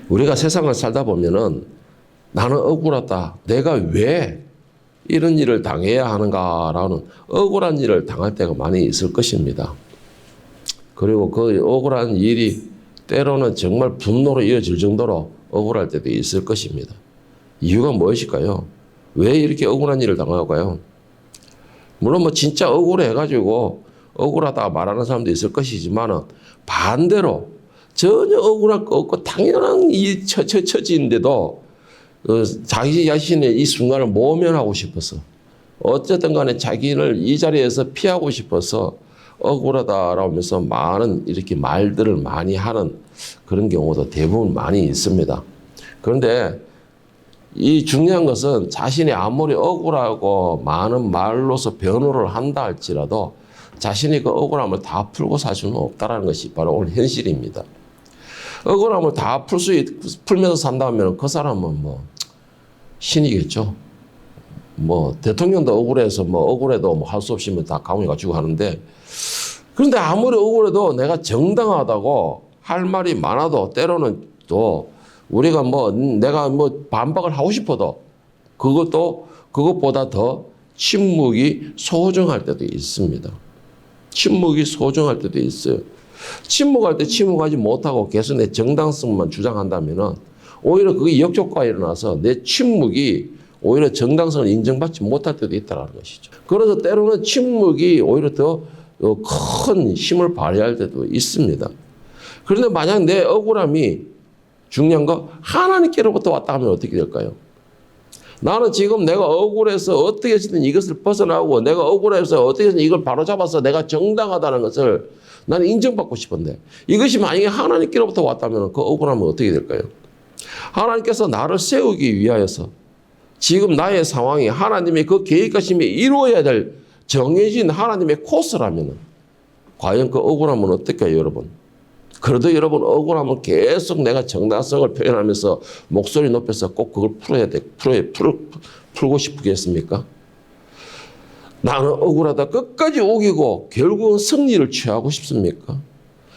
우리가 세상을 살다 보면은 나는 억울하다. 내가 왜 이런 일을 당해야 하는가라는 억울한 일을 당할 때가 많이 있을 것입니다. 그리고 그 억울한 일이 때로는 정말 분노로 이어질 정도로 억울할 때도 있을 것입니다. 이유가 무엇일까요? 왜 이렇게 억울한 일을 당할까요? 물론 뭐 진짜 억울해가지고 억울하다 말하는 사람도 있을 것이지만 반대로 전혀 억울할 거 없고 당연한 이 처지인데도 자기 자신의 이 순간을 모면하고 싶어서 어쨌든 간에 자기를 이 자리에서 피하고 싶어서 억울하다라고 하면서 많은 이렇게 말들을 많이 하는 그런 경우도 대부분 많이 있습니다. 그런데 이 중요한 것은 자신이 아무리 억울하고 많은 말로서 변호를 한다 할지라도 자신이 그 억울함을 다 풀고 살 수는 없다는 것이 바로 오늘 현실입니다. 억울함을 다 풀면서 산다면 그 사람은 뭐 신이겠죠. 뭐 대통령도 억울해서 뭐 억울해도 뭐 할 수 없이 다 감옥에 갇히고 하는데, 그런데 아무리 억울해도 내가 정당하다고 할 말이 많아도 때로는 또 우리가 뭐 내가 뭐 반박을 하고 싶어도 그것보다 더 침묵이 소중할 때도 있습니다. 침묵이 소중할 때도 있어요. 침묵할 때 침묵하지 못하고 계속 내 정당성만 주장한다면은 오히려 그게 역효과가 일어나서 내 침묵이 오히려 정당성을 인정받지 못할 때도 있다는 것이죠. 그래서 때로는 침묵이 오히려 더 큰 힘을 발휘할 때도 있습니다. 그런데 만약 내 억울함이 중요한 거 하나님께로부터 왔다 하면 어떻게 될까요? 나는 지금 내가 억울해서 어떻게 해서든 이것을 벗어나고 내가 억울해서 어떻게 해서든 이걸 바로잡아서 내가 정당하다는 것을 나는 인정받고 싶은데 이것이 만약에 하나님께로부터 왔다면 그 억울함은 어떻게 될까요? 하나님께서 나를 세우기 위하여서 지금 나의 상황이 하나님의 그 계획하심이 이루어야 될 정해진 하나님의 코스라면 과연 그 억울함은 어떨까요, 여러분? 그래도 여러분 억울함은 계속 내가 정당성을 표현하면서 목소리 높여서 꼭 그걸 풀고 싶겠습니까? 나는 억울하다 끝까지 우기고 결국은 승리를 취하고 싶습니까?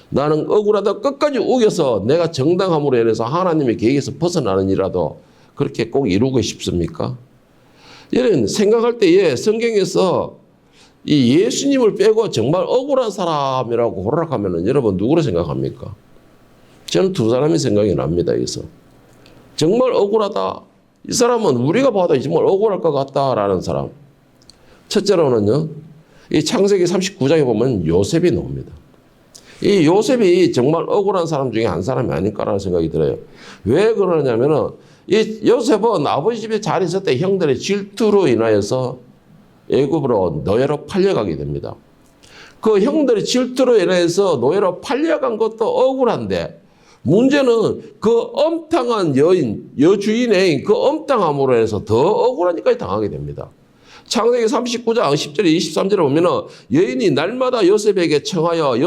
나는 억울하다 끝까지 우겨서 내가 정당함으로 인해서 하나님의 계획에서 벗어나는 일이라도 그렇게 꼭 이루고 싶습니까? 여러분 생각할 때에 성경에서 이 예수님을 빼고 정말 억울한 사람이라고 호락하면 여러분 누구를 생각합니까? 저는 두 사람이 생각이 납니다. 여기서 정말 억울하다. 이 사람은 우리가 봐도 정말 억울할 것 같다라는 사람. 첫째로는요, 이 창세기 39장에 보면 요셉이 나옵니다. 이 요셉이 정말 억울한 사람 중에 한 사람이 아닐까라는 생각이 들어요. 왜 그러냐면은 이 요셉은 아버지 집에 잘 있을 때 형들의 질투로 인하여서 애굽으로 노예로 팔려가게 됩니다. 그 형들의 질투로 인해서 노예로 팔려간 것도 억울한데 문제는 그 엄탕한 여주인의 그 엄탕함으로 해서 더 억울한 일까지 당하게 됩니다. 창세기 39장 10절에 23절에 보면은 여인이 날마다 요셉에게 청하였으나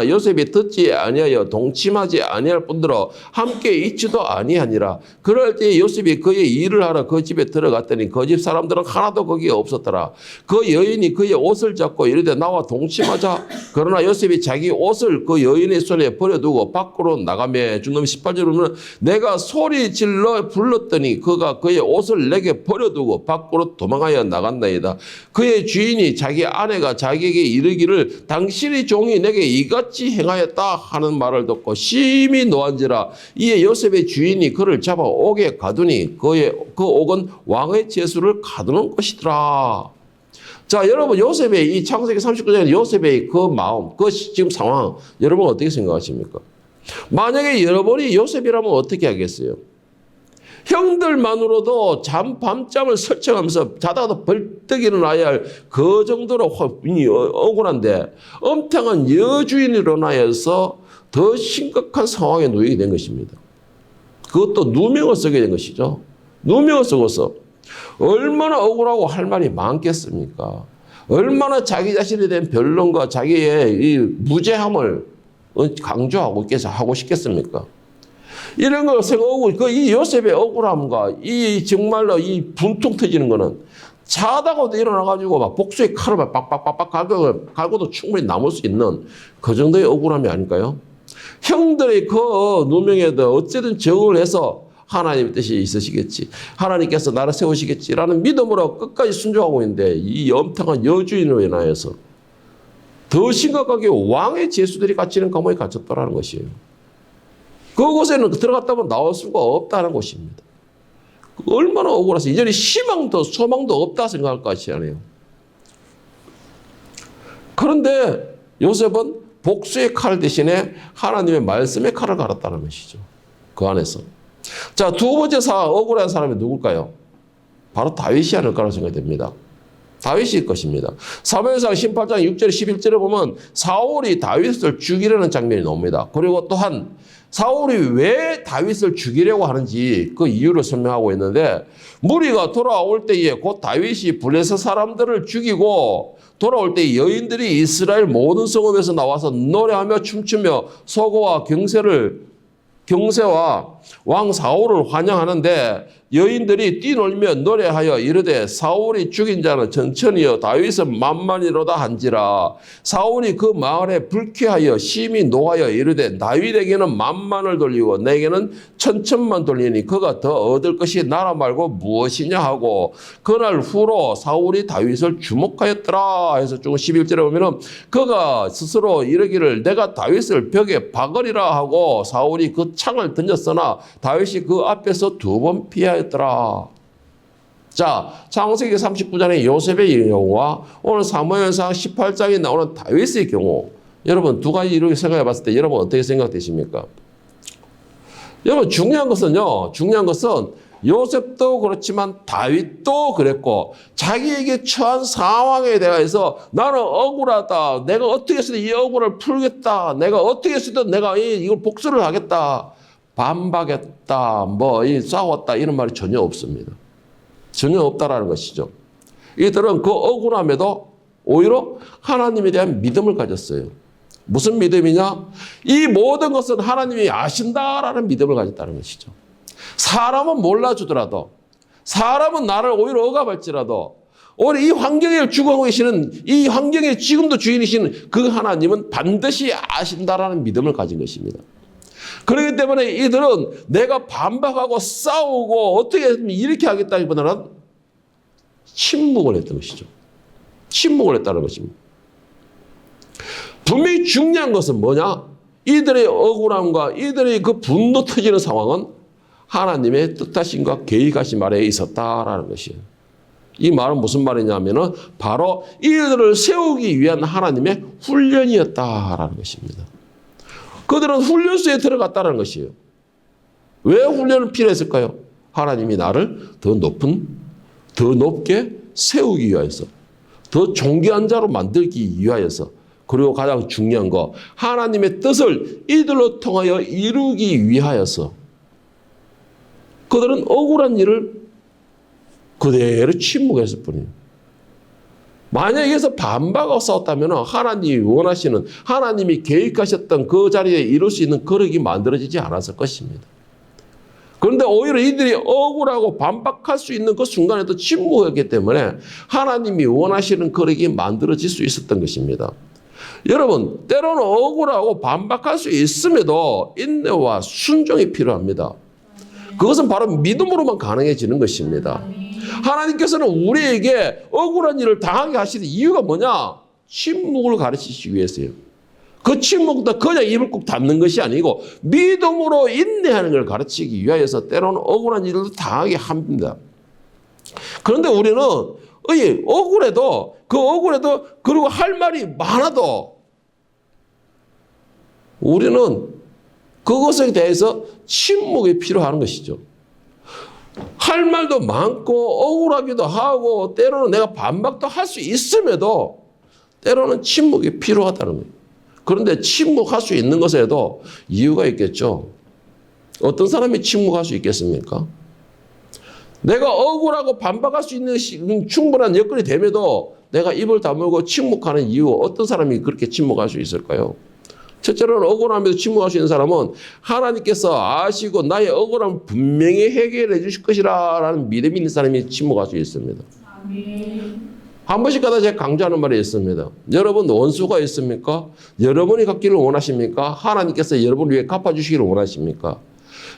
요셉이 듣지 아니하여 동침하지 아니할 뿐더러 함께 있지도 아니하니라. 그럴 때 요셉이 그의 일을 하러 그 집에 들어갔더니 그 집 사람들은 하나도 거기에 없었더라. 그 여인이 그의 옷을 잡고 이르되 나와 동침하자. 그러나 요셉이 자기 옷을 그 여인의 손에 버려두고 밖으로 나가매. 주님 18절에 보면 내가 소리 질러 불렀더니 그가 그의 옷을 내게 버려두고 밖으로 도망하여 나간다이다. 그의 주인이 자기 아내가 자기에게 이르기를 당신의 종이 내게 이같이 행하였다 하는 말을 듣고 심히 노한지라. 이에 요셉의 주인이 그를 잡아 옥에 가두니 그 옥은 왕의 제수를 가두는 것이더라. 자, 여러분 요셉의 이 창세기 39장의 요셉의 그 마음, 그 지금 상황 여러분 어떻게 생각하십니까? 만약에 여러분이 요셉이라면 어떻게 하겠어요? 형들만으로도 밤잠을 설쳐가면서 자다가도 벌떡 일어나야 할 그 정도로 억울한데 엄탕한 여주인으로 인하여서 더 심각한 상황에 놓이게 된 것입니다. 그것도 누명을 쓰게 된 것이죠. 누명을 쓰고서 얼마나 억울하고 할 말이 많겠습니까? 얼마나 자기 자신에 대한 변론과 자기의 이 무죄함을 강조하고 하고 싶겠습니까? 이런 걸 생각하고 이 요셉의 억울함과 이 정말로 이 분통 터지는 거는 자다가도 일어나가지고 막 복수의 칼을 빡빡빡빡 갈고도 충분히 남을 수 있는 그 정도의 억울함이 아닐까요? 형들의 그 누명에도 어쨌든 적응을 해서 하나님의 뜻이 있으시겠지. 하나님께서 나를 세우시겠지라는 믿음으로 끝까지 순종하고 있는데 이 엄청난 여주인으로 인하여서 더 심각하게 왕의 제수들이 갇히는 감옥에 갇혔다는 것이에요. 그곳에는 들어갔다 보면 나올 수가 없다는 것입니다. 얼마나 억울해서 이전에 희망도 소망도 없다 생각할 것이 아니에요. 그런데 요셉은 복수의 칼 대신에 하나님의 말씀의 칼을 갈았다는 것이죠. 그 안에서. 자, 두 번째 억울한 사람이 누굴까요? 바로 다윗이 아닐까라고 생각이 됩니다. 다윗일 것입니다. 사무엘상 18장 6절 11절에 보면 사울이 다윗을 죽이려는 장면이 나옵니다. 그리고 또한 사울이 왜 다윗을 죽이려고 하는지 그 이유를 설명하고 있는데 무리가 돌아올 때에 곧 다윗이 블레셋 사람들을 죽이고 돌아올 때 여인들이 이스라엘 모든 성읍에서 나와서 노래하며 춤추며 소고와 경세와 왕 사울을 환영하는데 여인들이 뛰놀며 노래하여 이르되 사울이 죽인 자는 천천히요 다윗은 만만이로다 한지라. 사울이 그 마을에 불쾌하여 심히 노하여 이르되 다윗에게는 만만을 돌리고 내게는 천천만 돌리니 그가 더 얻을 것이 나라 말고 무엇이냐 하고 그날 후로 사울이 다윗을 주목하였더라 해서 쭉 11절에 보면은 그가 스스로 이르기를 내가 다윗을 벽에 박으리라 하고 사울이 그 창을 던졌으나 다윗이 그 앞에서 2번 피하였더라. 자, 창세기 39장의 요셉의 경우와 오늘 사무엘상 18장에 나오는 다윗의 경우 여러분 두 가지 이렇게 생각해 봤을 때 여러분 어떻게 생각되십니까? 여러분 중요한 것은 요셉도 그렇지만 다윗도 그랬고 자기에게 처한 상황에 대해서 나는 억울하다. 내가 어떻게 해서든 이 억울을 풀겠다. 내가 어떻게 해서든 내가 이걸 복수를 하겠다. 반박했다. 싸웠다. 이런 말이 전혀 없습니다. 전혀 없다라는 것이죠. 이들은 그 억울함에도 오히려 하나님에 대한 믿음을 가졌어요. 무슨 믿음이냐? 이 모든 것은 하나님이 아신다라는 믿음을 가졌다는 것이죠. 사람은 몰라주더라도 사람은 나를 오히려 억압할지라도 오히려 이 환경에 주관하고 계시는 이 환경의 지금도 주인이신 그 하나님은 반드시 아신다라는 믿음을 가진 것입니다. 그렇기 때문에 이들은 내가 반박하고 싸우고 어떻게 이렇게 하겠다기보다는 침묵을 했던 것이죠. 침묵을 했다는 것입니다. 분명히 중요한 것은 뭐냐? 이들의 억울함과 이들의 그 분노 터지는 상황은 하나님의 뜻하심과 계획하심 아래에 있었다라는 것이에요. 이 말은 무슨 말이냐면은 바로 이들을 세우기 위한 하나님의 훈련이었다라는 것입니다. 그들은 훈련소에 들어갔다는 것이에요. 왜 훈련을 필요했을까요? 하나님이 나를 더 높게 세우기 위하여서, 더 존귀한 자로 만들기 위하여서, 그리고 가장 중요한 거 하나님의 뜻을 이들로 통하여 이루기 위하여서 그들은 억울한 일을 그대로 침묵했을 뿐이에요. 만약에 여기서 반박하고 싸웠다면 하나님이 원하시는 하나님이 계획하셨던 그 자리에 이룰 수 있는 거력이 만들어지지 않았을 것입니다. 그런데 오히려 이들이 억울하고 반박할 수 있는 그 순간에도 침묵했기 때문에 하나님이 원하시는 거력이 만들어질 수 있었던 것입니다. 여러분, 때로는 억울하고 반박할 수 있음에도 인내와 순종이 필요합니다. 그것은 바로 믿음으로만 가능해지는 것입니다. 하나님께서는 우리에게 억울한 일을 당하게 하시는 이유가 뭐냐? 침묵을 가르치시기 위해서요. 그 침묵도 그냥 입을 꼭 닫는 것이 아니고 믿음으로 인내하는 걸 가르치기 위하여서 때로는 억울한 일을 당하게 합니다. 그런데 우리는 억울해도 그리고 할 말이 많아도 우리는 그것에 대해서 침묵이 필요한 것이죠. 할 말도 많고 억울하기도 하고 때로는 내가 반박도 할 수 있음에도 때로는 침묵이 필요하다는 거예요. 그런데 침묵할 수 있는 것에도 이유가 있겠죠. 어떤 사람이 침묵할 수 있겠습니까? 내가 억울하고 반박할 수 있는 충분한 여건이 됨에도 내가 입을 다물고 침묵하는 이유, 어떤 사람이 그렇게 침묵할 수 있을까요? 첫째로는 억울함에도 침묵할 수 있는 사람은 하나님께서 아시고 나의 억울함을 분명히 해결해 주실 것이라는 믿음이 있는 사람이 침묵할 수 있습니다. 한 번씩마다 제가 강조하는 말이 있습니다. 여러분 원수가 있습니까? 여러분이 갚기를 원하십니까? 하나님께서 여러분을 위해 갚아주시기를 원하십니까?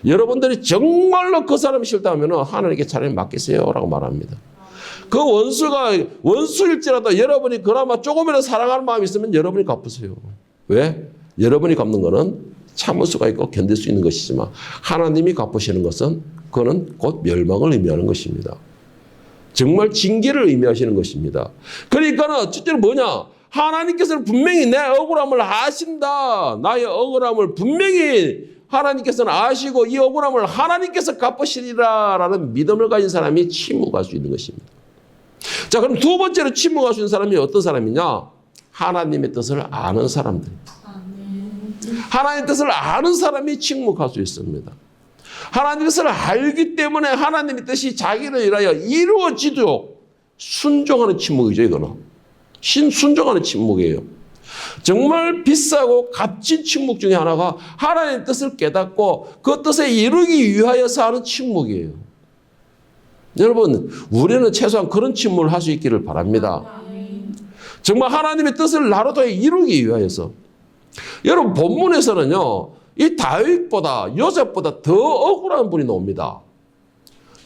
여러분들이 정말로 그 사람이 싫다면 하나님께 차라리 맡기세요 라고 말합니다. 그 원수가 원수일지라도 여러분이 그나마 조금이라도 사랑하는 마음이 있으면 여러분이 갚으세요. 왜? 여러분이 갚는 것은 참을 수가 있고 견딜 수 있는 것이지만 하나님이 갚으시는 것은 그거는 곧 멸망을 의미하는 것입니다. 정말 징계를 의미하시는 것입니다. 그러니까는 어쨌든 뭐냐? 하나님께서는 분명히 내 억울함을 아신다. 나의 억울함을 분명히 하나님께서는 아시고 이 억울함을 하나님께서 갚으시리라라는 믿음을 가진 사람이 침묵할 수 있는 것입니다. 자, 그럼 두 번째로 침묵할 수 있는 사람이 어떤 사람이냐? 하나님의 뜻을 아는 사람들입니다. 하나님의 뜻을 아는 사람이 침묵할 수 있습니다. 하나님의 뜻을 알기 때문에 하나님의 뜻이 자기를 위하여 이루어지도록 순종하는 침묵이죠, 이거는. 순종하는 침묵이에요. 정말 비싸고 값진 침묵 중에 하나가 하나님의 뜻을 깨닫고 그 뜻에 이루기 위하여서 하는 침묵이에요. 여러분, 우리는 최소한 그런 침묵을 할 수 있기를 바랍니다. 정말 하나님의 뜻을 나로 통해 이루기 위하여서. 여러분, 본문에서는요, 이 다윗보다 요셉보다 더 억울한 분이 나옵니다.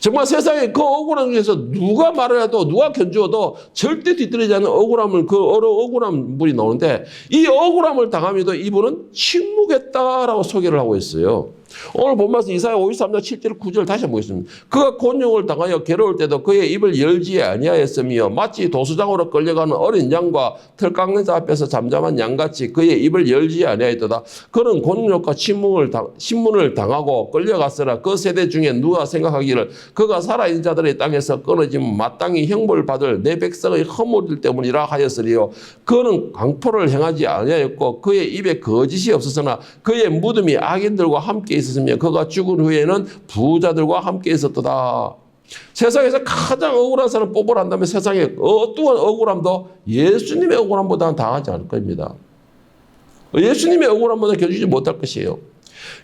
정말 세상에 그 억울함 중에서 누가 말을 해도 누가 견주어도 절대 뒤떨어지지 않는 억울함을 억울한 분이 나오는데 이 억울함을 당하면서 이분은 침묵했다라고 소개를 하고 있어요. 오늘 본문에서 이사야 53장 7절 9절 다시 한번 보겠습니다. 그가 곤욕을 당하여 괴로울 때도 그의 입을 열지 아니하였으며 마치 도수장으로 끌려가는 어린 양과 털 깎는 자 앞에서 잠잠한 양같이 그의 입을 열지 아니하였도다. 그는 곤욕과 신문을 당하고 끌려갔으나 그 세대 중에 누가 생각하기를 그가 살아있는 자들의 땅에서 끊어지면 마땅히 형벌을 받을 내 백성의 허물들 때문이라 하였으리요. 그는 강포를 행하지 아니하였고 그의 입에 거짓이 없었으나 그의 무덤이 악인들과 함께 있었으며 그가 죽은 후에는 부자들과 함께 있었도다. 세상에서 가장 억울한 사람 뽑으란다면 세상에 어떠한 억울함도 예수님의 억울함보다는 당하지 않을 겁니다. 예수님의 억울함보다 견디지 못할 것이에요.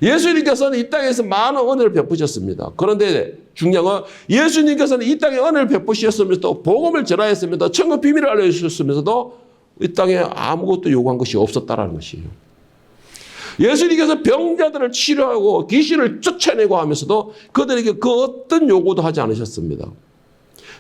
예수님께서는 이 땅에서 많은 은혜를 베푸셨습니다. 그런데 중요한 건 예수님께서는 이 땅에 은혜를 베푸셨으면서도 복음을 전하였으면서도 천국 비밀을 알려주셨으면서도 이 땅에 아무것도 요구한 것이 없었다라는 것이에요. 예수님께서 병자들을 치료하고 귀신을 쫓아내고 하면서도 그들에게 그 어떤 요구도 하지 않으셨습니다.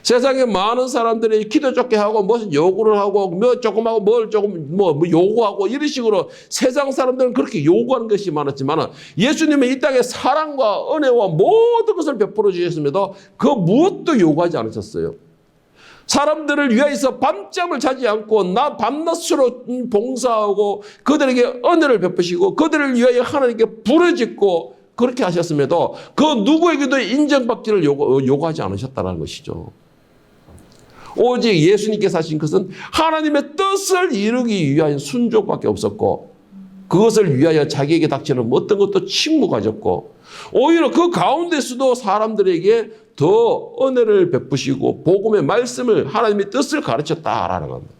세상에 많은 사람들이 기도 좋게 하고 무슨 요구를 하고 뭐 조금 하고 뭘 조금 뭐 요구하고 이런 식으로 세상 사람들은 그렇게 요구하는 것이 많았지만 예수님은 이 땅에 사랑과 은혜와 모든 것을 베풀어 주셨음에도 그 무엇도 요구하지 않으셨어요. 사람들을 위하여서 밤잠을 자지 않고 나 밤낮으로 봉사하고 그들에게 은혜를 베푸시고 그들을 위하여 하나님께 부르짖고 그렇게 하셨음에도 그 누구에게도 인정받기를 요구하지 않으셨다는 것이죠. 오직 예수님께서 하신 것은 하나님의 뜻을 이루기 위하여 순종밖에 없었고 그것을 위하여 자기에게 닥치는 어떤 것도 침묵하셨고 오히려 그 가운데서도 사람들에게 더 은혜를 베푸시고 복음의 말씀을 하나님의 뜻을 가르쳤다라는 겁니다.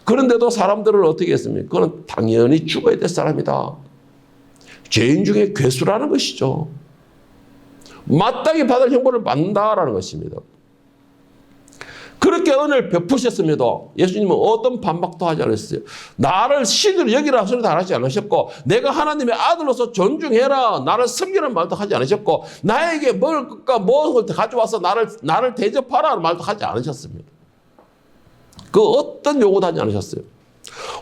그런데도 사람들은 어떻게 했습니까? 그건 당연히 죽어야 될 사람이다. 죄인 중에 괴수라는 것이죠. 마땅히 받을 형벌을 받는다라는 것입니다. 그렇게 은혜를 베푸셨음에도 예수님은 어떤 반박도 하지 않았어요. 나를 신으로 여기라 소리도 안 하지 않으셨고 내가 하나님의 아들로서 존중해라 나를 섬기라는 말도 하지 않으셨고 나에게 뭘 가져와서 나를 대접하라는 말도 하지 않으셨습니다. 그 어떤 요구도 하지 않으셨어요.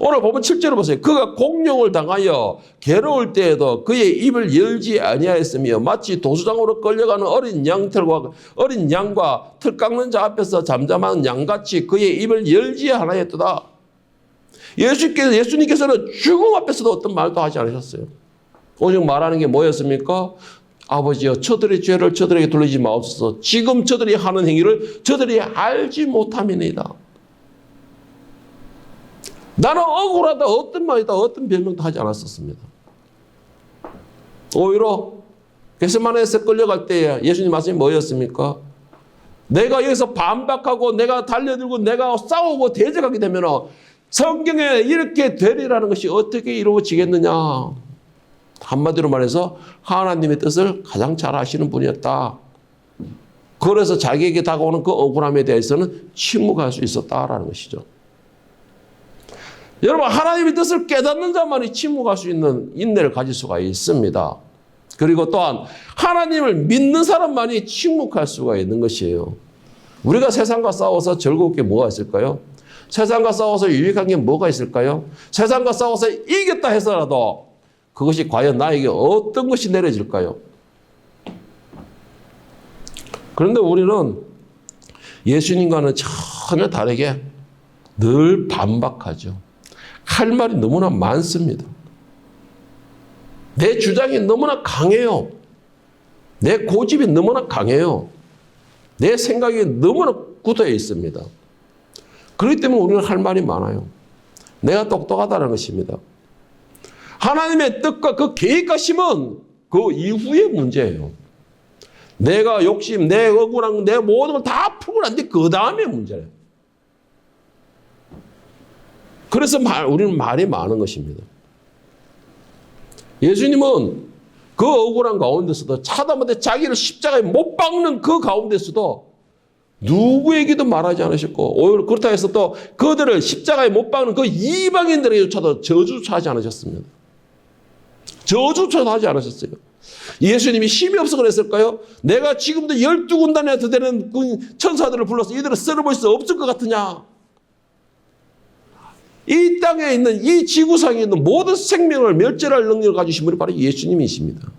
오늘 보면 7절을 보세요. 그가 공룡을 당하여 괴로울 때에도 그의 입을 열지 아니하였으며 마치 도수장으로 끌려가는 어린 양과 털 깎는 자 앞에서 잠잠한 양같이 그의 입을 열지 아니하였도다. 예수님께서는 죽음 앞에서도 어떤 말도 하지 않으셨어요. 오직 말하는 게 뭐였습니까? 아버지여 저들의 죄를 저들에게 돌리지 마옵소서. 지금 저들이 하는 행위를 저들이 알지 못함이니이다. 나는 억울하다 어떤 말이다 어떤 변명도 하지 않았었습니다. 오히려 겟세마네에서 끌려갈 때 예수님 말씀이 뭐였습니까? 내가 여기서 반박하고 내가 달려들고 내가 싸우고 대적하게 되면 성경에 이렇게 되리라는 것이 어떻게 이루어지겠느냐. 한마디로 말해서 하나님의 뜻을 가장 잘 아시는 분이었다. 그래서 자기에게 다가오는 그 억울함에 대해서는 침묵할 수 있었다라는 것이죠. 여러분, 하나님의 뜻을 깨닫는 자만이 침묵할 수 있는 인내를 가질 수가 있습니다. 그리고 또한 하나님을 믿는 사람만이 침묵할 수가 있는 것이에요. 우리가 세상과 싸워서 즐거울 게 뭐가 있을까요? 세상과 싸워서 유익한 게 뭐가 있을까요? 세상과 싸워서 이겼다 해서라도 그것이 과연 나에게 어떤 것이 내려질까요? 그런데 우리는 예수님과는 전혀 다르게 늘 반박하죠. 할 말이 너무나 많습니다. 내 주장이 너무나 강해요. 내 고집이 너무나 강해요. 내 생각이 너무나 굳어 있습니다. 그렇기 때문에 우리는 할 말이 많아요. 내가 똑똑하다는 것입니다. 하나님의 뜻과 그 계획과 심은 그 이후의 문제예요. 내가 욕심, 내 억울한, 내 모든 걸 다 풀고 난 뒤 그 다음에 문제예요. 그래서 우리는 말이 많은 것입니다. 예수님은 그 억울한 가운데서도 차다못해 자기를 십자가에 못 박는 그 가운데서도 누구에게도 말하지 않으셨고, 오히려 그렇다 해서 또 그들을 십자가에 못 박는 그 이방인들에게조차도 저주하지 않으셨습니다. 저주조차도 하지 않으셨어요. 예수님이 힘이 없어 그랬을까요? 내가 지금도 12군단에 더 되는 천사들을 불러서 이들을 썰어볼 수 없을 것 같으냐? 이 땅에 있는, 이 지구상에 있는 모든 생명을 멸절할 능력을 가지신 분이 바로 예수님이십니다.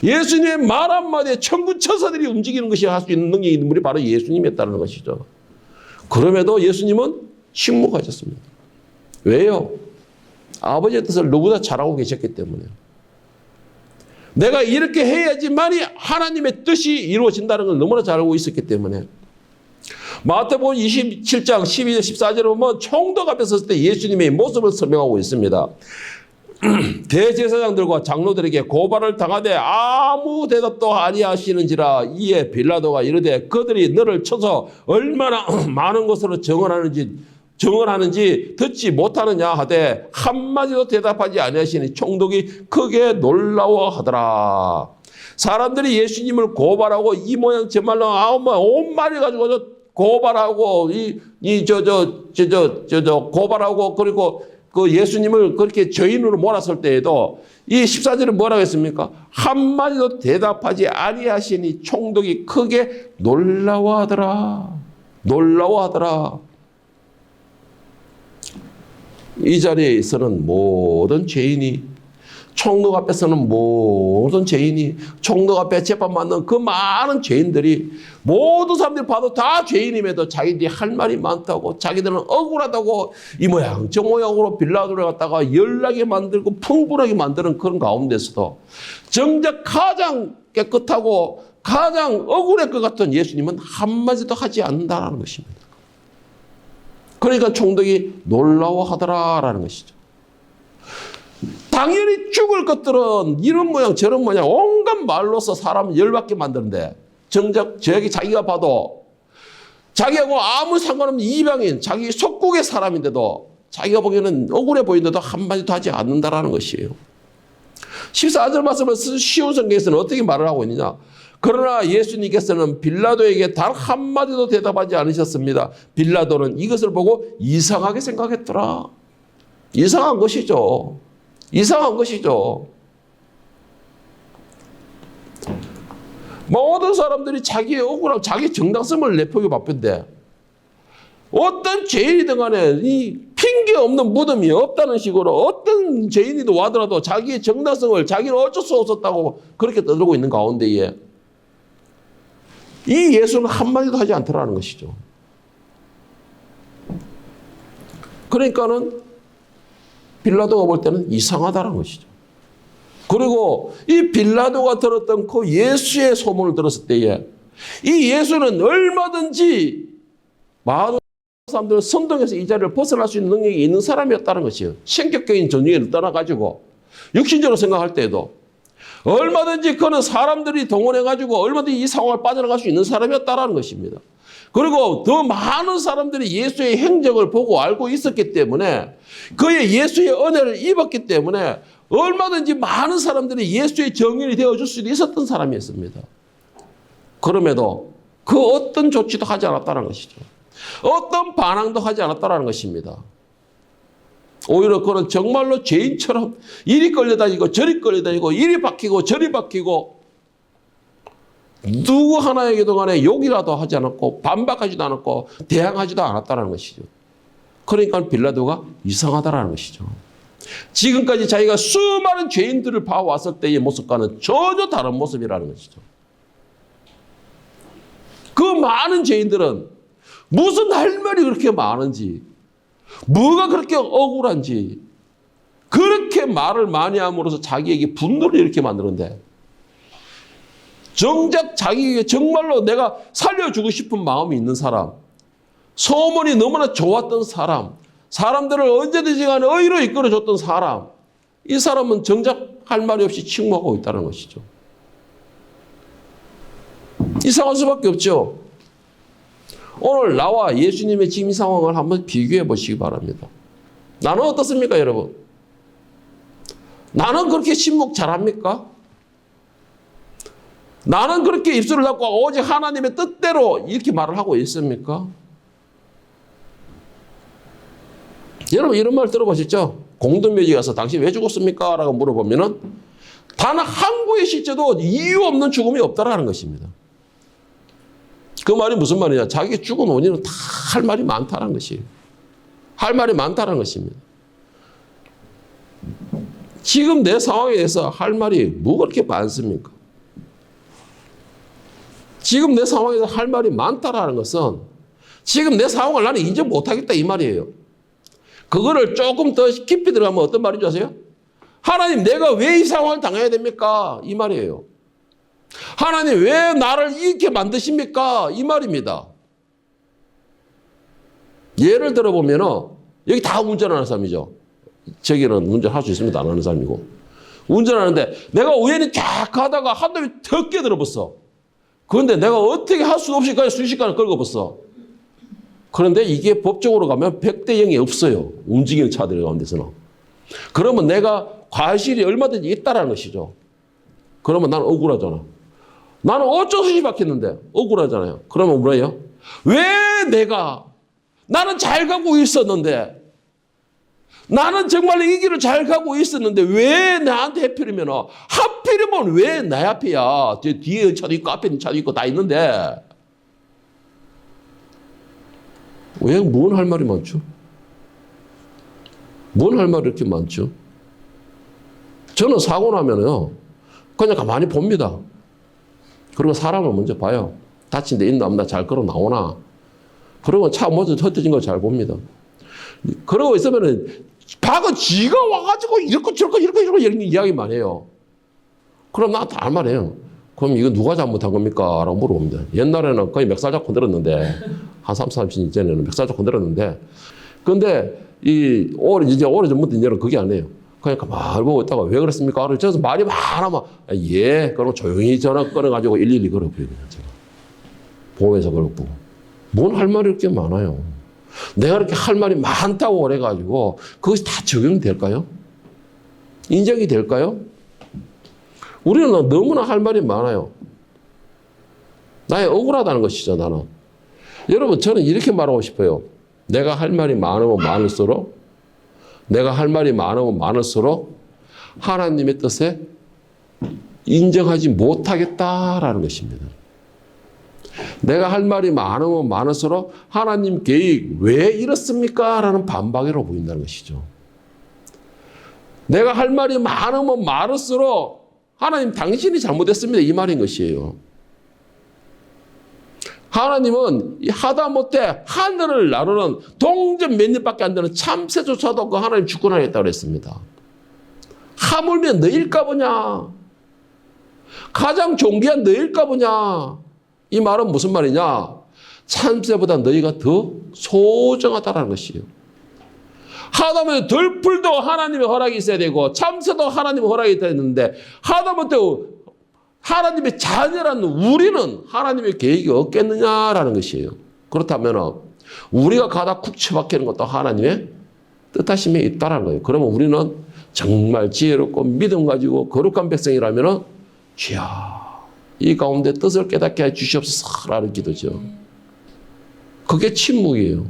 예수님의 말 한마디에 천군 천사들이 움직이는 것이 할 수 있는 능력이 있는 분이 바로 예수님이었다는 것이죠. 그럼에도 예수님은 침묵하셨습니다. 왜요? 아버지의 뜻을 누구보다 잘 알고 계셨기 때문에요. 내가 이렇게 해야지만이 하나님의 뜻이 이루어진다는 걸 너무나 잘 알고 있었기 때문에. 마태복음 27장 12절 14절에 보면 총독 앞에 섰을 때 예수님의 모습을 설명하고 있습니다. 대제사장들과 장로들에게 고발을 당하되 아무 대답도 아니하시는지라. 이에 빌라도가 이르되 그들이 너를 쳐서 얼마나 많은 것으로 정언하는지 듣지 못하느냐 하되 한마디도 대답하지 아니하시니 총독이 크게 놀라워하더라. 사람들이 예수님을 고발하고 이 모양 저 말로 온 말이 가지고 고발하고 고발하고 그리고 그 예수님을 그렇게 죄인으로 몰았을 때에도 이 14절은 뭐라고 했습니까? 한마디도 대답하지 아니하시니 총독이 크게 놀라워하더라. 놀라워하더라. 이 자리에서는 모든 죄인이, 총독 앞에서는 모든 죄인이, 총독 앞에 재판받는 그 많은 죄인들이, 모든 사람들이 봐도 다 죄인임에도 자기들이 할 말이 많다고, 자기들은 억울하다고 이 모양 저 모양으로 빌라도를 갖다가 열나게 만들고 풍부하게 만드는 그런 가운데서도 정작 가장 깨끗하고 가장 억울할 것 같은 예수님은 한마디도 하지 않는다는 것입니다. 그러니까 총독이 놀라워하더라라는 것이죠. 당연히 죽을 것들은 이런 모양 저런 모양 온갖 말로서 사람을 열받게 만드는데 정작 자기가 봐도 자기하고 아무 상관없는 이방인, 자기 속국의 사람인데도 자기가 보기에는 억울해 보이는데도 한마디도 하지 않는다라는 것이에요. 14절 말씀을 쉬운 성경에서는 어떻게 말을 하고 있느냐. 그러나 예수님께서는 빌라도에게 단 한마디도 대답하지 않으셨습니다. 빌라도는 이것을 보고 이상하게 생각했더라. 이상한 것이죠. 이상한 것이죠. 모든 사람들이 자기의 억울함, 자기 정당성을 내포하기 바쁜데 어떤 죄인이든 간에 이 핑계 없는 무덤이 없다는 식으로 어떤 죄인이도 와더라도 자기의 정당성을 자기는 어쩔 수 없었다고 그렇게 떠들고 있는 가운데에 이 예수는 한마디도 하지 않더라는 것이죠. 그러니까는 빌라도가 볼 때는 이상하다는 것이죠. 그리고 이 빌라도가 들었던 그 예수의 소문을 들었을 때에 이 예수는 얼마든지 많은 사람들을 선동해서 이 자리를 벗어날 수 있는 능력이 있는 사람이었다는 것이에요. 성격적인 전쟁을 떠나가지고 육신적으로 생각할 때에도 얼마든지 그는 사람들이 동원해가지고 얼마든지 이 상황을 빠져나갈 수 있는 사람이었다는 것입니다. 그리고 더 많은 사람들이 예수의 행적을 보고 알고 있었기 때문에 그의 예수의 은혜를 입었기 때문에 얼마든지 많은 사람들이 예수의 정인이 되어줄 수도 있었던 사람이었습니다. 그럼에도 그 어떤 조치도 하지 않았다는 것이죠. 어떤 반항도 하지 않았다는 것입니다. 오히려 그는 정말로 죄인처럼 이리 끌려다니고 저리 끌려다니고 이리 박히고 저리 박히고 누구 하나에게도 간에 욕이라도 하지 않았고 반박하지도 않았고 대항하지도 않았다는 것이죠. 그러니까 빌라도가 이상하다는 것이죠. 지금까지 자기가 수많은 죄인들을 봐왔을 때의 모습과는 전혀 다른 모습이라는 것이죠. 그 많은 죄인들은 무슨 할 말이 그렇게 많은지, 뭐가 그렇게 억울한지, 그렇게 말을 많이 함으로써 자기에게 분노를 이렇게 만드는데, 정작 자기에게 정말로 내가 살려주고 싶은 마음이 있는 사람, 소문이 너무나 좋았던 사람, 사람들을 언제든지 간에 의로 이끌어줬던 사람, 이 사람은 정작 할 말이 없이 침묵하고 있다는 것이죠. 이상할 수밖에 없죠. 오늘 나와 예수님의 지금 상황을 한번 비교해 보시기 바랍니다. 나는 어떻습니까, 여러분? 나는 그렇게 침묵 잘합니까? 나는 그렇게 입술을 닫고 오직 하나님의 뜻대로 이렇게 말을 하고 있습니까? 여러분 이런 말 들어보셨죠? 공동묘지 가서 당신 왜 죽었습니까? 라고 물어보면은 단 한 구의 시체도 이유 없는 죽음이 없다라는 것입니다. 그 말이 무슨 말이냐? 자기 죽은 원인은 다 할 말이 많다는 것이에요. 할 말이 많다는 것입니다. 지금 내 상황에 대해서 할 말이 뭐가 그렇게 많습니까? 지금 내 상황에서 할 말이 많다라는 것은 지금 내 상황을 나는 인정 못하겠다 이 말이에요. 그거를 조금 더 깊이 들어가면 어떤 말인지 아세요? 하나님 내가 왜 이 상황을 당해야 됩니까? 이 말이에요. 하나님 왜 나를 이렇게 만드십니까? 이 말입니다. 예를 들어보면 여기 다 운전하는 사람이죠. 저기는 운전할 수 있습니다. 안 하는 사람이고. 운전하는데 내가 우연히 쫙 가다가 한 놈이 턱 깨들어봤어. 그런데 내가 어떻게 할 수 없이 그냥 순식간에 긁어봤어. 그런데 이게 법적으로 가면 100대 0이 없어요. 움직이는 차들 가운데서는. 그러면 내가 과실이 얼마든지 있다라는 것이죠. 그러면 나는 억울하잖아. 나는 어쩔 수 없이 박혔는데 억울하잖아요. 그러면 뭐예요? 왜 나는 잘 가고 있었는데 나는 정말 이 길을 잘 가고 있었는데 왜 나한테 하필이면 왜 내 앞이야? 뒤에 차도 있고 앞에 차도 있고 다 있는데 왜 뭔 할 말이 많죠? 뭔 할 말이 이렇게 많죠? 저는 사고 나면요 그냥 가만히 봅니다. 그리고 사람을 먼저 봐요. 다친 데 있나 없나 잘 걸어 나오나. 그리고 차 모두 흩어진 거 잘 봅니다. 그러고 있으면은 박은 지가 와가지고 이렇고 저렇고 이런 이야기만 해요. 그럼 나한테 할 말이에요. 그럼 이거 누가 잘못한 겁니까? 라고 물어봅니다. 옛날에는 거의 멱살 잡고 들었는데 한 30년 전에는 멱살 잡고 들었는데 근데 오래전부터 이제는 그게 아니에요. 그냥 가만히 보고 있다가 왜 그랬습니까? 그래서 말이 많으면 예 그럼 조용히 전화 끊어가지고 112 걸어버리거든요. 보호해서 걸어보고 뭔 할 말이 이렇게 많아요. 내가 이렇게 할 말이 많다고 그래가지고 그것이 다 적용될까요? 인정이 될까요? 우리는 너무나 할 말이 많아요. 나의 억울하다는 것이죠, 나는. 여러분, 저는 이렇게 말하고 싶어요. 내가 할 말이 많으면 많을수록 하나님의 뜻에 인정하지 못하겠다라는 것입니다. 내가 할 말이 많으면 많을수록 하나님 계획 왜 이렇습니까? 라는 반박으로 보인다는 것이죠. 내가 할 말이 많으면 많을수록 하나님 당신이 잘못했습니다. 이 말인 것이에요. 하나님은 하다못해 하늘을 나르는 동전 몇 입밖에 안 되는 참새조차도 그 하나님 주권하겠다고 그랬습니다. 하물며 너일까 보냐? 가장 존귀한 너일까 보냐? 이 말은 무슨 말이냐? 참새보다 너희가 더 소중하다는 것이에요. 하다못해 들풀도 하나님의 허락이 있어야 되고 참새도 하나님의 허락이 있어야 되는데 하다못해 하나님의 자녀라는 우리는 하나님의 계획이 없겠느냐라는 것이에요. 그렇다면 우리가 가다 쿡 처박히는 것도 하나님의 뜻하심에 있다는 거예요. 그러면 우리는 정말 지혜롭고 믿음 가지고 거룩한 백성이라면 주야 이 가운데 뜻을 깨닫게 해 주시옵소서라는 기도죠. 그게 침묵이에요.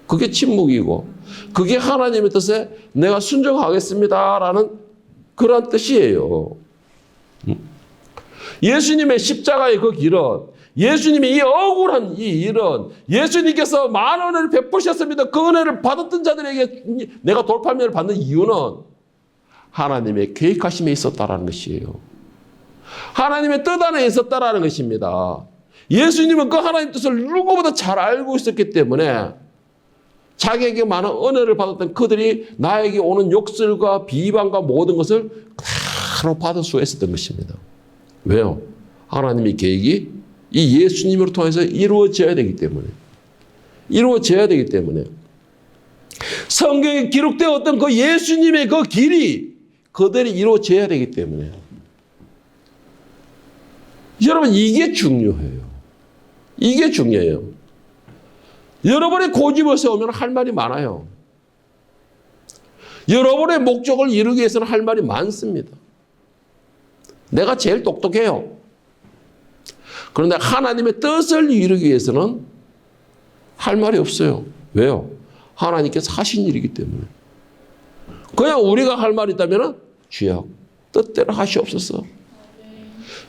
그게 침묵이고 그게 하나님의 뜻에 내가 순종하겠습니다라는 그런 뜻이에요. 예수님의 십자가의 그 길은, 예수님의 이 억울한 이 일은 예수님께서 많은 은혜를 베푸셨습니다. 그 은혜를 받았던 자들에게 내가 돌팔매를 받는 이유는 하나님의 계획하심에 있었다라는 것이에요. 하나님의 뜻 안에 있었다라는 것입니다. 예수님은 그 하나님 뜻을 누구보다 잘 알고 있었기 때문에 자기에게 많은 은혜를 받았던 그들이 나에게 오는 욕설과 비방과 모든 것을 그대로 받을 수 있었던 것입니다. 왜요? 하나님의 계획이 이 예수님으로 통해서 이루어져야 되기 때문에. 이루어져야 되기 때문에. 성경에 기록되었던 그 예수님의 그 길이 그들이 이루어져야 되기 때문에. 여러분, 이게 중요해요. 이게 중요해요. 여러분의 고집을 세우면 할 말이 많아요. 여러분의 목적을 이루기 위해서는 할 말이 많습니다. 내가 제일 똑똑해요. 그런데 하나님의 뜻을 이루기 위해서는 할 말이 없어요. 왜요? 하나님께서 하신 일이기 때문에. 그냥 우리가 할 말이 있다면 주여 뜻대로 하시옵소서.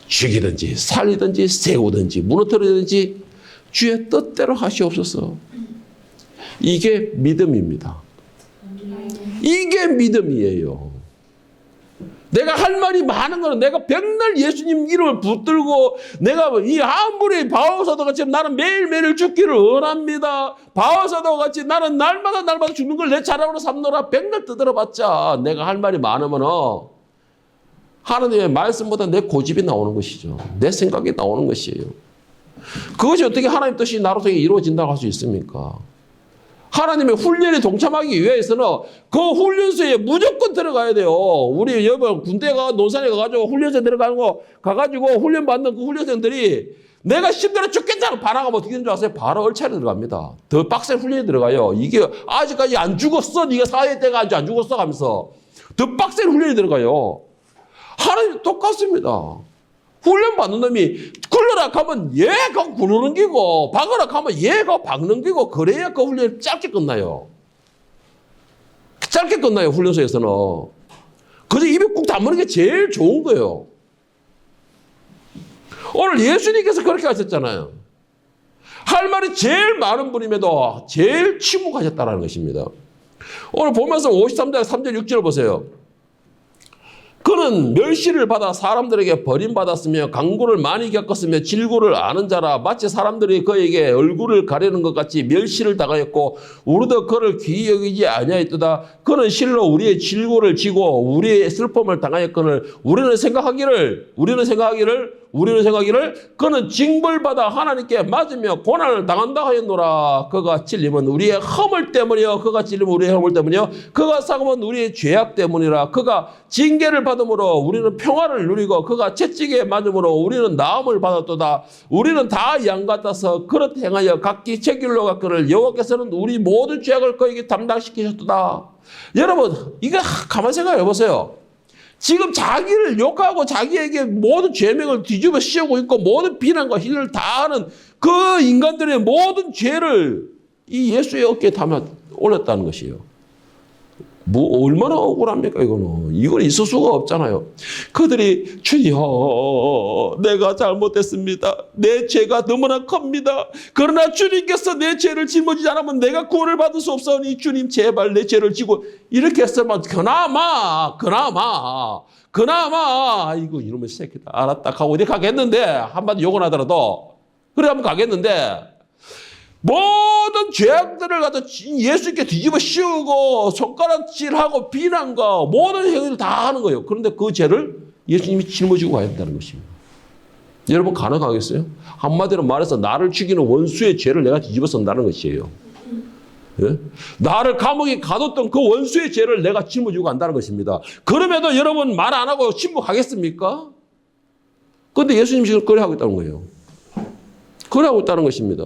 죽이든지 살리든지 세우든지 무너뜨리든지 주의 뜻대로 하시옵소서. 이게 믿음입니다. 이게 믿음이에요. 내가 할 말이 많은 거는 내가 백날 예수님 이름을 붙들고 내가 이 아무리 바울사도 같이 나는 매일매일 죽기를 원합니다. 바울사도 같이 나는 날마다 죽는 걸 내 자랑으로 삼노라 백날 떠들어봤자 내가 할 말이 많으면 하나님의 말씀보다 내 고집이 나오는 것이죠. 내 생각이 나오는 것이에요. 그것이 어떻게 하나님 뜻이 나로서 이루어진다고 할 수 있습니까? 하나님의 훈련에 동참하기 위해서는 그 훈련소에 무조건 들어가야 돼요. 우리 여러분 군대가 논산에 가가지고 훈련소에 가가지고 훈련받는 그 훈련생들이 내가 힘들어 죽겠다고 반항하면 어떻게 되는 줄 아세요? 바로 얼차려 들어갑니다. 더 빡센 훈련에 들어가요. 이게 아직까지 안 죽었어. 네가 사회 때가 아직 안 죽었어 하면서 더 빡센 훈련에 들어가요. 하나님 똑같습니다. 훈련 받는 놈이 굴러라 하면 얘가 구르는 기고 박으라 하면 얘가 박는 기고 그래야 그 훈련이 짧게 끝나요. 짧게 끝나요. 훈련소에서는. 그저 입에 꾹 다무는 게 제일 좋은 거예요. 오늘 예수님께서 그렇게 하셨잖아요. 할 말이 제일 많은 분임에도 제일 침묵하셨다는 것입니다. 오늘 보면서 53장 3절 6절을 보세요. 그는 멸시를 받아 사람들에게 버림받았으며 강구를 많이 겪었으며 질고를 아는 자라 마치 사람들이 그에게 얼굴을 가리는 것 같이 멸시를 당하였고 우리도 그를 귀히 여기지 아니하였도다. 그는 실로 우리의 질고를 지고 우리의 슬픔을 당하였거늘 우리는 생각하기를 그는 징벌받아 하나님께 맞으며 고난을 당한다 하였노라. 그가 찔림은 우리의 허물 때문이요 그가 찔림은 우리의 허물 때문이요 그가 싸움은 우리의 죄악 때문이라. 그가 징계를 받음으로 우리는 평화를 누리고 그가 채찍에 맞음으로 우리는 나음을 받았도다. 우리는 다 양 같아서 그릇 행하여 각기 제 길로 갔거늘 여호와께서는 우리 모든 죄악을 그에게 담당시키셨도다. 여러분 이거 가만히 생각해 보세요. 지금 자기를 욕하고 자기에게 모든 죄명을 뒤집어 씌우고 있고 모든 비난과 희를 다 하는 그 인간들의 모든 죄를 이 예수의 어깨에 담아 올렸다는 것이에요. 뭐 얼마나 억울합니까 이거는. 이건 있을 수가 없잖아요. 그들이 주여 내가 잘못했습니다. 내 죄가 너무나 큽니다. 그러나 주님께서 내 죄를 짊어지지 않으면 내가 구원을 받을 수 없사오니 주님 제발 내 죄를 지고 이렇게 했으면 그나마 이거 이놈의 새끼다 알았다 하고 어디 가겠는데 한마디 욕을 하더라도 그래 한번 가겠는데 모든 죄악들을 갖다 예수님께 뒤집어 씌우고 손가락질하고 비난과 모든 행위를 다 하는 거예요. 그런데 그 죄를 예수님이 짊어지고 가야 된다는 것입니다. 여러분 가능하겠어요? 한마디로 말해서 나를 죽이는 원수의 죄를 내가 뒤집어 쓴다는 것이에요. 예? 나를 감옥에 가뒀던 그 원수의 죄를 내가 짊어지고 간다는 것입니다. 그럼에도 여러분 말 안 하고 침묵하겠습니까? 그런데 예수님이 지금 그래 하고 있다는 거예요. 그래 하고 있다는 것입니다.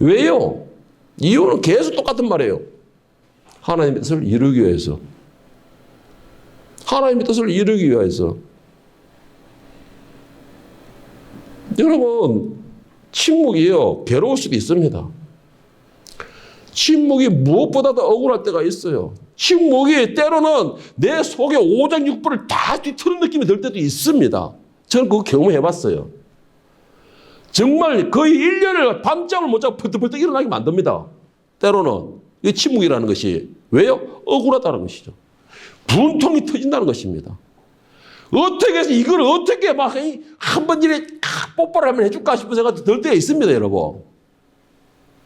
왜요? 이유는 계속 똑같은 말이에요. 하나님의 뜻을 이루기 위해서. 하나님의 뜻을 이루기 위해서. 여러분, 침묵이요, 괴로울 수도 있습니다. 침묵이 무엇보다도 억울할 때가 있어요. 침묵이 때로는 내 속에 오장육부를 다 뒤트는 느낌이 들 때도 있습니다. 저는 그거 경험해봤어요. 정말 거의 1년을 밤잠을 못 자고 벌떡벌떡 일어나게 만듭니다. 때로는. 이 침묵이라는 것이. 왜요? 억울하다는 것이죠. 분통이 터진다는 것입니다. 어떻게 해서 이걸 어떻게 막 한 번 이래 뽀뽀를 하면 해줄까 싶은 생각도 들 때가 있습니다, 여러분.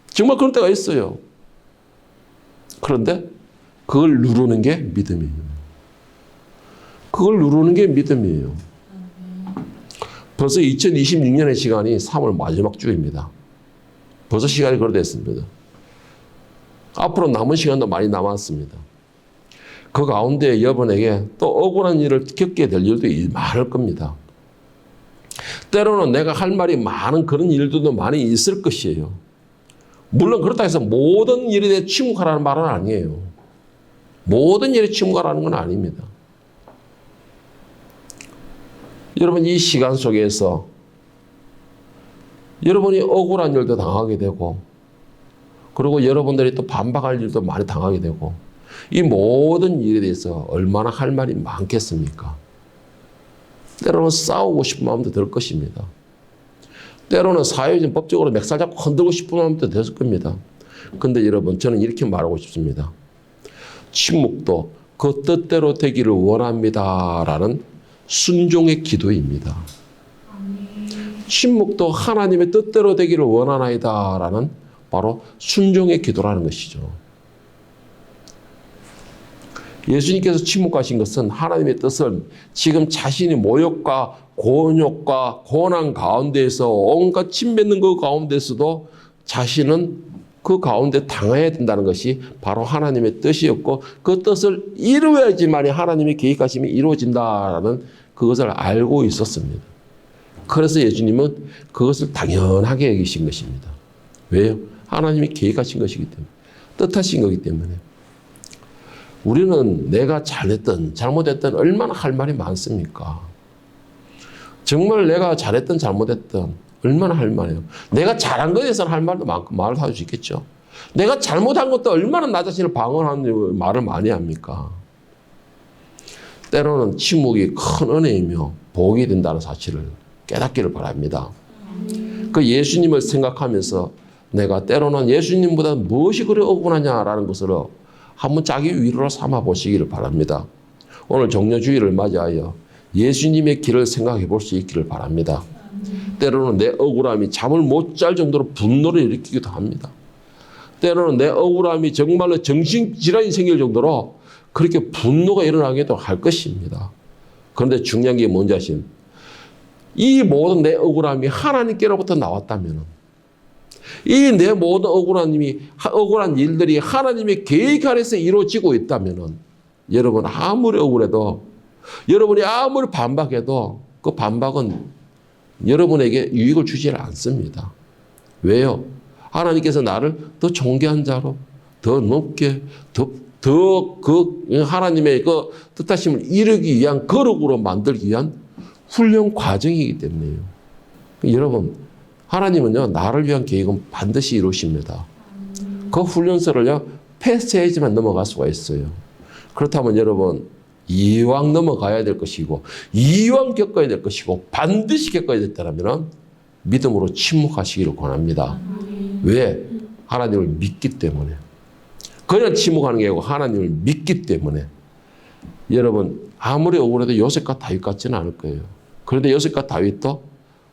정말 그런 때가 있어요. 그런데 그걸 누르는 게 믿음이에요. 그걸 누르는 게 믿음이에요. 벌써 2026년의 시간이 3월 마지막 주입니다. 벌써 시간이 그렇게 됐습니다. 앞으로 남은 시간도 많이 남았습니다. 그 가운데 여러분에게 또 억울한 일을 겪게 될 일도 많을 겁니다. 때로는 내가 할 말이 많은 그런 일들도 많이 있을 것이에요. 물론 그렇다 해서 모든 일에 대해 침묵하라는 말은 아니에요. 모든 일에 침묵하라는 건 아닙니다. 여러분, 이 시간 속에서 여러분이 억울한 일도 당하게 되고, 그리고 여러분들이 또 반박할 일도 많이 당하게 되고, 이 모든 일에 대해서 얼마나 할 말이 많겠습니까? 때로는 싸우고 싶은 마음도 들 것입니다. 때로는 사회적인 법적으로 멱살 잡고 흔들고 싶은 마음도 들 겁니다. 근데 여러분, 저는 이렇게 말하고 싶습니다. 침묵도 그 뜻대로 되기를 원합니다라는 순종의 기도입니다. 침묵도 하나님의 뜻대로 되기를 원하나이다라는 바로 순종의 기도라는 것이죠. 예수님께서 침묵하신 것은 하나님의 뜻을 지금 자신이 모욕과 곤욕과 고난 가운데에서 온갖 침뱉는 그 가운데서도 자신은 그 가운데 당해야 된다는 것이 바로 하나님의 뜻이었고, 그 뜻을 이루어야지만이 하나님의 계획하심이 이루어진다라는 그것을 알고 있었습니다. 그래서 예수님은 그것을 당연하게 여기신 것입니다. 왜요? 하나님이 계획하신 것이기 때문에, 뜻하신 거기 때문에. 우리는 내가 잘했든 잘못했든 얼마나 할 말이 많습니까? 정말 내가 잘했든 잘못했든 얼마나 할 말이에요. 내가 잘한 것에 대해서는 할 말도 많고 말을 할 수 있겠죠. 내가 잘못한 것도 얼마나 나 자신을 방어하는 말을 많이 합니까? 때로는 침묵이 큰 은혜이며 복이 된다는 사실을 깨닫기를 바랍니다. 그 예수님을 생각하면서 내가 때로는 예수님보다 무엇이 그리 억울하냐라는 것을 한번 자기 위로로 삼아 보시기를 바랍니다. 오늘 종료주일을 맞이하여 예수님의 길을 생각해 볼 수 있기를 바랍니다. 때로는 내 억울함이 잠을 못 잘 정도로 분노를 일으키기도 합니다. 때로는 내 억울함이 정말로 정신질환이 생길 정도로 그렇게 분노가 일어나기도 할 것입니다. 그런데 중요한 게 뭔지 아시나요? 이 모든 내 억울함이 하나님께로부터 나왔다면, 이 내 모든 억울한 일들이 하나님의 계획 아래서 이루어지고 있다면, 여러분 아무리 억울해도, 여러분이 아무리 반박해도 그 반박은 여러분에게 유익을 주지 않습니다. 왜요? 하나님께서 나를 더 존귀한 자로, 더 높게, 더 그 하나님의 그 뜻하심을 이루기 위한 거룩으로 만들기 위한 훈련 과정이기 때문에요. 여러분, 하나님은요, 나를 위한 계획은 반드시 이루십니다. 그 훈련소를요, 패스해야지만 넘어갈 수가 있어요. 그렇다면 여러분, 이왕 넘어가야 될 것이고, 이왕 겪어야 될 것이고, 반드시 겪어야 됐다면 믿음으로 침묵하시기를 권합니다. 왜? 하나님을 믿기 때문에. 그냥 침묵하는 게 아니고 하나님을 믿기 때문에. 여러분, 아무리 억울해도 요셉과 다윗 같지는 않을 거예요. 그런데 요셉과 다윗도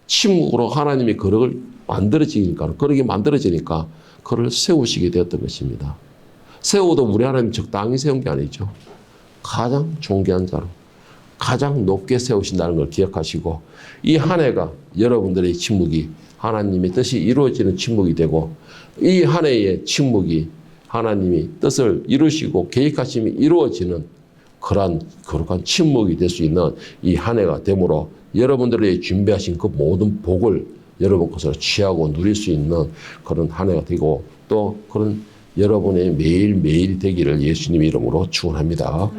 침묵으로 하나님의 거룩을 거룩이 만들어지니까 그를 세우시게 되었던 것입니다. 세워도 우리 하나님 적당히 세운 게 아니죠. 가장 존귀한 자로, 가장 높게 세우신다는 걸 기억하시고, 이 한 해가 여러분들의 침묵이 하나님의 뜻이 이루어지는 침묵이 되고, 이 한 해의 침묵이 하나님이 뜻을 이루시고 계획하심이 이루어지는 그러한 거룩한 침묵이 될 수 있는 이 한 해가 되므로 여러분들의 준비하신 그 모든 복을 여러분 것으로 취하고 누릴 수 있는 그런 한 해가 되고, 또 그런 여러분의 매일매일 되기를 예수님 이름으로 축원합니다.